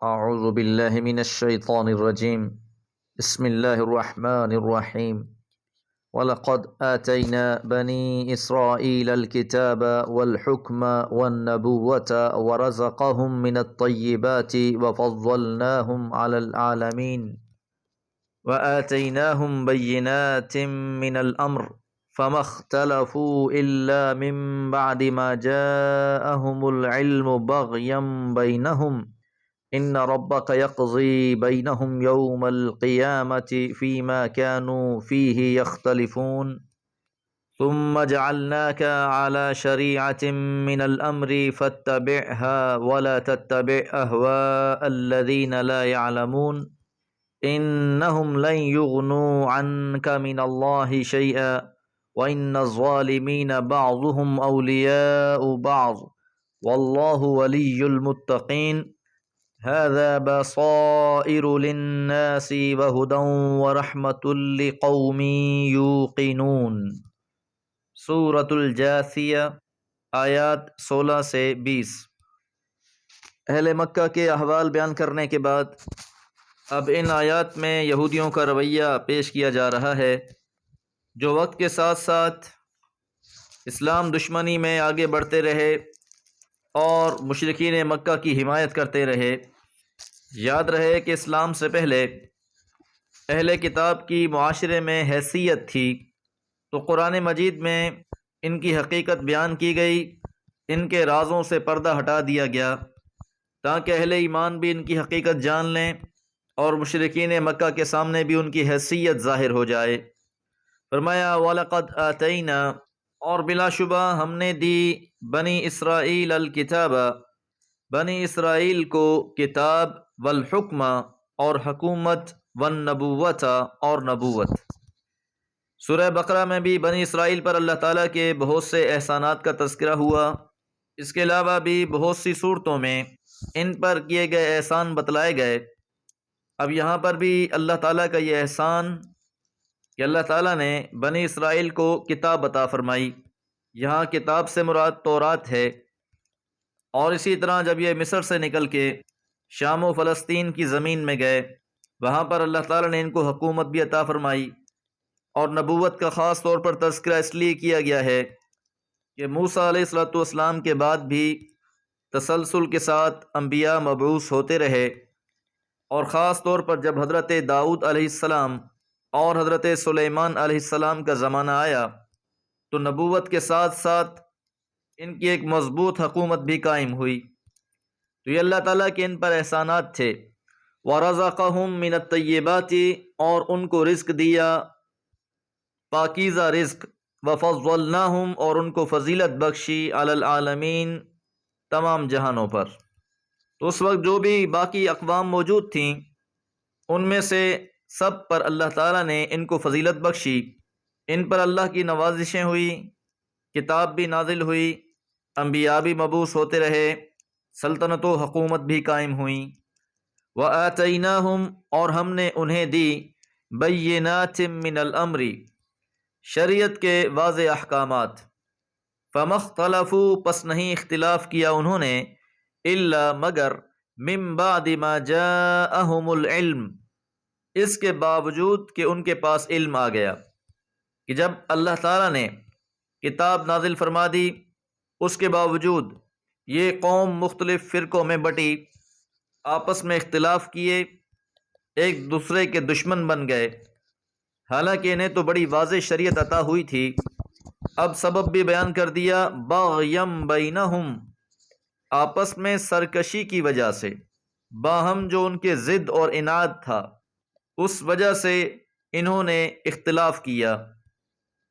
أعوذ بالله من الشيطان الرجيم. بسم الله الرحمن الرحيم. ولقد آتينا بني إسرائيل الكتاب والحكم والنبوة ورزقهم من الطيبات وفضلناهم على العالمين وآتيناهم بينات من الأمر فما اختلفوا إلا من بعد ما جاءهم العلم بغيا بينهم إن ربك يقضي بينهم يوم القيامة فيما كانوا فيه يختلفون ثم جعلناك على شريعة من الأمر فاتبعها ولا تتبع أهواء الذين لا يعلمون إنهم لن يغنوا عنك من الله شيئا وإن الظالمين بعضهم أولياء بعض والله ولي المتقين هذا بصائر للناس وهدى ورحمة لقوم يوقنون۔ سورۃ الجاثیہ، آیات 16 سے 20۔ اہل مکہ کے احوال بیان کرنے کے بعد اب ان آیات میں یہودیوں کا رویہ پیش کیا جا رہا ہے، جو وقت کے ساتھ ساتھ اسلام دشمنی میں آگے بڑھتے رہے اور مشرکین مکہ کی حمایت کرتے رہے۔ یاد رہے کہ اسلام سے پہلے اہل کتاب کی معاشرے میں حیثیت تھی، تو قرآن مجید میں ان کی حقیقت بیان کی گئی، ان کے رازوں سے پردہ ہٹا دیا گیا تاکہ اہل ایمان بھی ان کی حقیقت جان لیں اور مشرکین مکہ کے سامنے بھی ان کی حیثیت ظاہر ہو جائے۔ فرمایا وَلَقَدْ آتَيْنَا، اور بلا شبہ ہم نے دی بنی اسرائیل الکتاب، بنی اسرائیل کو کتاب، والحکم اور حکومت، والنبوت اور نبوت۔ سورہ بقرہ میں بھی بنی اسرائیل پر اللہ تعالیٰ کے بہت سے احسانات کا تذکرہ ہوا، اس کے علاوہ بھی بہت سی صورتوں میں ان پر کیے گئے احسان بتلائے گئے۔ اب یہاں پر بھی اللہ تعالیٰ کا یہ احسان کہ اللہ تعالیٰ نے بنی اسرائیل کو کتاب عطا فرمائی، یہاں کتاب سے مراد تورات ہے، اور اسی طرح جب یہ مصر سے نکل کے شام و فلسطین کی زمین میں گئے، وہاں پر اللہ تعالیٰ نے ان کو حکومت بھی عطا فرمائی، اور نبوت کا خاص طور پر تذکرہ اس لیے کیا گیا ہے کہ موسیٰ علیہ السلام کے بعد بھی تسلسل کے ساتھ انبیاء مبعوث ہوتے رہے، اور خاص طور پر جب حضرت داؤد علیہ السلام اور حضرت سلیمان علیہ السلام کا زمانہ آیا تو نبوت کے ساتھ ساتھ ان کی ایک مضبوط حکومت بھی قائم ہوئی۔ تو یہ اللہ تعالیٰ کے ان پر احسانات تھے۔ وَرَزَقَهُم مِّنَ الطَّيِّبَاتِ، اور ان کو رزق دیا، پاکیزہ رزق، وَفَضَّلْنَاهُمْ، اور ان کو فضیلت بخشی، علی العالمین، تمام جہانوں پر۔ تو اس وقت جو بھی باقی اقوام موجود تھیں ان میں سے سب پر اللہ تعالیٰ نے ان کو فضیلت بخشی، ان پر اللہ کی نوازشیں ہوئی، کتاب بھی نازل ہوئی، انبیاء بھی مبعوث ہوتے رہے، سلطنت و حکومت بھی قائم ہوئیں۔ وَآتَيْنَاهُمْ، اور ہم نے انہیں دی، بَيِّنَاتٍ مِّنَ الْأَمْرِ، شریعت کے واضح احکامات۔ فَمَا اخْتَلَفُوا، پس نہیں اختلاف کیا انہوں نے، إِلَّا مگر، مِن بَعْدِ مَا جَاءَهُمُ الْعِلْمُ، اس کے باوجود کہ ان کے پاس علم آ گیا، کہ جب اللہ تعالیٰ نے کتاب نازل فرما دی، اس کے باوجود یہ قوم مختلف فرقوں میں بٹی، آپس میں اختلاف کیے، ایک دوسرے کے دشمن بن گئے، حالانکہ انہیں تو بڑی واضح شریعت عطا ہوئی تھی۔ اب سبب بھی بیان کر دیا، بغیم بینہم، آپس میں سرکشی کی وجہ سے، باہم جو ان کے ضد اور عناد تھا، اس وجہ سے انہوں نے اختلاف کیا۔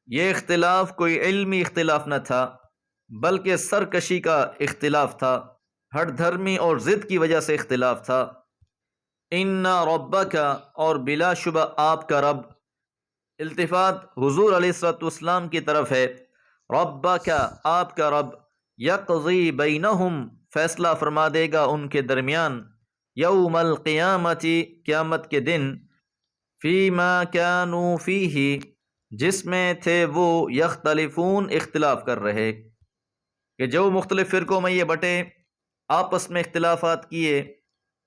یہ اختلاف کوئی علمی اختلاف نہ تھا بلکہ سرکشی کا اختلاف تھا، ہٹ دھرمی اور ضد کی وجہ سے اختلاف تھا۔ ان ربک، اور بلا شبہ آپ کا رب، التفات حضور علیہ السلام کی طرف ہے، ربک، آپ کا رب، یقضی بینہم، فیصلہ فرما دے گا ان کے درمیان، یوم القیامت، قیامت کے دن، فیما کانوا فیہ، جس میں تھے وہ، یختلفون، اختلاف کر رہے، کہ جو مختلف فرقوں میں یہ بٹے، آپس میں اختلافات کیے،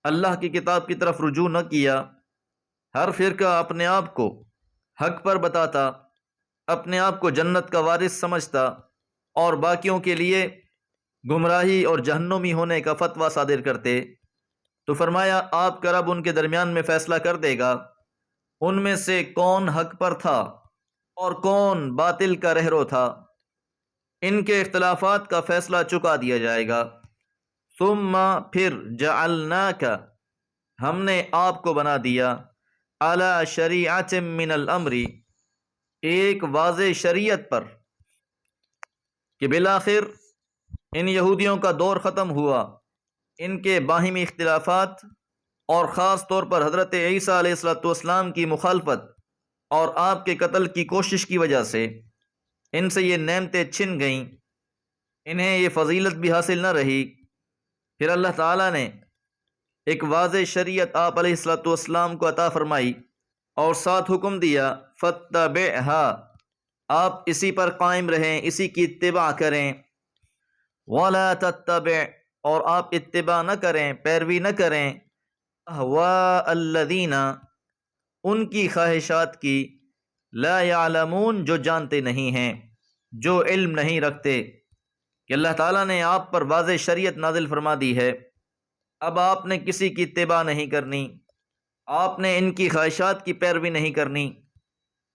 اللہ کی کتاب کی طرف رجوع نہ کیا۔ ہر فرقہ اپنے آپ کو حق پر بتاتا، اپنے آپ کو جنت کا وارث سمجھتا اور باقیوں کے لیے گمراہی اور جہنمی ہونے کا فتویٰ صادر کرتے، تو فرمایا آپ کا رب ان کے درمیان میں فیصلہ کر دے گا، ان میں سے کون حق پر تھا اور کون باطل کا رہرو تھا۔ ان کے اختلافات کا فیصلہ چکا دیا جائے گا۔ ثم پھر جعلناک ہم نے آپ کو بنا دیا، علی شریعت من الامر ایک واضح شریعت پر، کہ بالآخر ان یہودیوں کا دور ختم ہوا، ان کے باہمی اختلافات اور خاص طور پر حضرت عیسیٰ علیہ السلام کی مخالفت اور آپ کے قتل کی کوشش کی وجہ سے ان سے یہ نعمتیں چھن گئیں، انہیں یہ فضیلت بھی حاصل نہ رہی۔ پھر اللہ تعالیٰ نے ایک واضح شریعت آپ علیہ السلام کو عطا فرمائی اور ساتھ حکم دیا فاتبعها، آپ اسی پر قائم رہیں، اسی کی اتباع کریں، ولا تتبع، اور آپ اتباع نہ کریں، پیروی نہ کریں، اہواء الذین، ان کی خواہشات کی، لا یعلمون، جو جانتے نہیں ہیں، جو علم نہیں رکھتے، کہ اللہ تعالیٰ نے آپ پر واضح شریعت نازل فرما دی ہے، اب آپ نے کسی کی اتباع نہیں کرنی، آپ نے ان کی خواہشات کی پیروی نہیں کرنی۔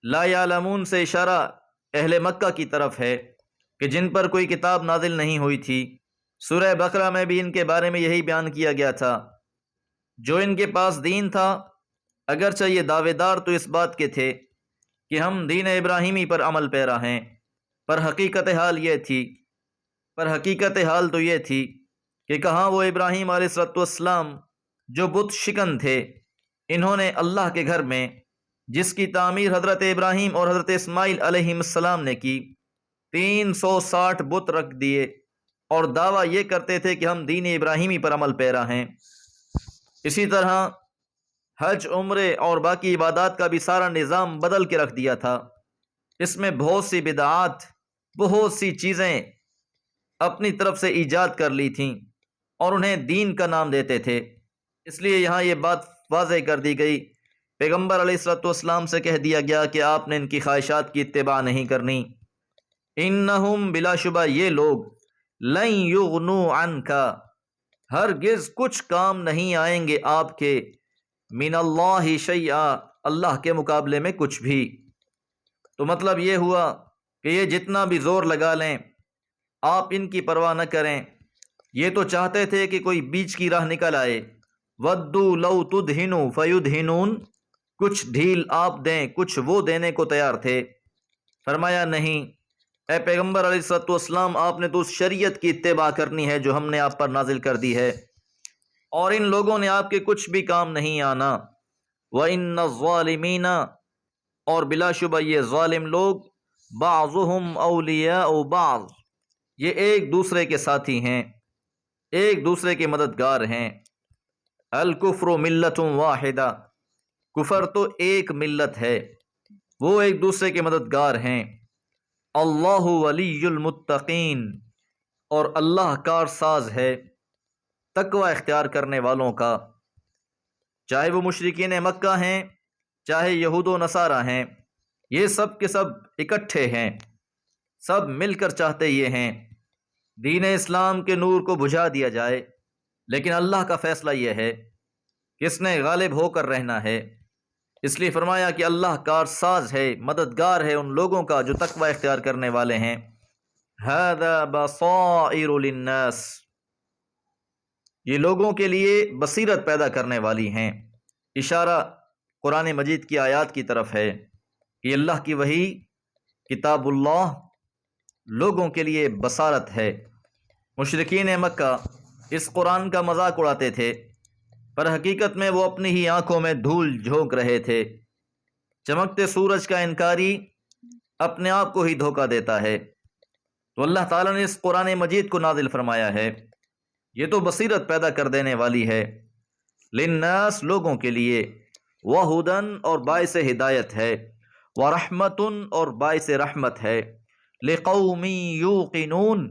لا یعلمون سے اشارہ اہل مکہ کی طرف ہے کہ جن پر کوئی کتاب نازل نہیں ہوئی تھی۔ سورہ بقرہ میں بھی ان کے بارے میں یہی بیان کیا گیا تھا۔ جو ان کے پاس دین تھا، اگرچہ یہ دعوے دار تو اس بات کے تھے کہ ہم دین ابراہیمی پر عمل پیرا ہیں، پر حقیقت حال تو یہ تھی کہ کہاں وہ ابراہیم علیہ السلام جو بت شکن تھے، انہوں نے اللہ کے گھر میں جس کی تعمیر حضرت ابراہیم اور حضرت اسماعیل علیہ السلام نے کی، 360 بت رکھ دیے اور دعویٰ یہ کرتے تھے کہ ہم دین ابراہیمی پر عمل پیرا ہیں۔ اسی طرح حج، عمرے اور باقی عبادات کا بھی سارا نظام بدل کے رکھ دیا تھا۔ اس میں بہت سی بدعات، بہت سی چیزیں اپنی طرف سے ایجاد کر لی تھیں اور انہیں دین کا نام دیتے تھے۔ اس لیے یہاں یہ بات واضح کر دی گئی، پیغمبر علیہ السلام سے کہہ دیا گیا کہ آپ نے ان کی خواہشات کی اتباع نہیں کرنی۔ انہم، بلا شبہ یہ لوگ، لن یغنوا عنک، ہرگز کچھ کام نہیں آئیں گے آپ کے، من اللہ شیئا، اللہ کے مقابلے میں کچھ بھی۔ تو مطلب یہ ہوا کہ یہ جتنا بھی زور لگا لیں، آپ ان کی پرواہ نہ کریں۔ یہ تو چاہتے تھے کہ کوئی بیچ کی راہ نکل آئے، ودوا لو تدہنوا فیدہنون، کچھ ڈھیل آپ دیں، کچھ وہ دینے کو تیار تھے۔ فرمایا نہیں، اے پیغمبر علیہ السلام، آپ نے تو اس شریعت کی اتباع کرنی ہے جو ہم نے آپ پر نازل کر دی ہے، اور ان لوگوں نے آپ کے کچھ بھی کام نہیں آنا۔ وَإِنَّ الظَّالِمِينَ، اور بلا شبہ یہ ظالم لوگ، بعضهم اولیاء بعض، یہ ایک دوسرے کے ساتھی ہیں، ایک دوسرے کے مددگار ہیں۔ الکفر ملت واحدہ، کفر تو ایک ملت ہے، وہ ایک دوسرے کے مددگار ہیں۔ اللہ ولی المتقین، اور اللہ کارساز ہے تقوی اختیار کرنے والوں کا، چاہے وہ مشرکین مکہ ہیں، چاہے یہود و نصارہ ہیں، یہ سب کے سب اکٹھے ہیں، سب مل کر چاہتے یہ ہیں دین اسلام کے نور کو بجھا دیا جائے، لیکن اللہ کا فیصلہ یہ ہے کہ اس نے غالب ہو کر رہنا ہے۔ اس لیے فرمایا کہ اللہ کارساز ہے، مددگار ہے ان لوگوں کا جو تقوی اختیار کرنے والے ہیں۔ ھذا بصائر للناس، یہ لوگوں کے لیے بصیرت پیدا کرنے والی ہیں۔ اشارہ قرآن مجید کی آیات کی طرف ہے کہ اللہ کی وحی، کتاب اللہ، لوگوں کے لیے بصارت ہے۔ مشرکین مکہ اس قرآن کا مذاق اڑاتے تھے، پر حقیقت میں وہ اپنی ہی آنکھوں میں دھول جھونک رہے تھے۔ چمکتے سورج کا انکاری اپنے آپ کو ہی دھوکہ دیتا ہے، تو اللہ تعالیٰ نے اس قرآن مجید کو نازل فرمایا ہے، یہ تو بصیرت پیدا کر دینے والی ہے، للناس، لوگوں کے لیے، وہدن، اور باعث ہدایت ہے، ورحمتن، اور باعث رحمت ہے، لقوم یوقنون،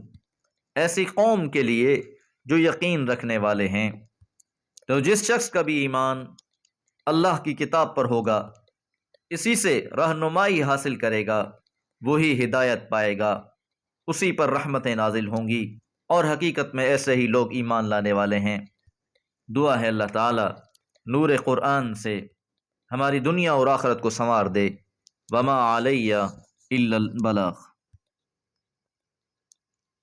ایسی قوم کے لیے جو یقین رکھنے والے ہیں۔ تو جس شخص کا بھی ایمان اللہ کی کتاب پر ہوگا، اسی سے رہنمائی حاصل کرے گا، وہی ہدایت پائے گا، اسی پر رحمتیں نازل ہوں گی، اور حقیقت میں ایسے ہی لوگ ایمان لانے والے ہیں۔ دعا ہے اللہ تعالی نور قرآن سے ہماری دنیا اور آخرت کو سنوار دے۔ وما علیہ الا البلاغ۔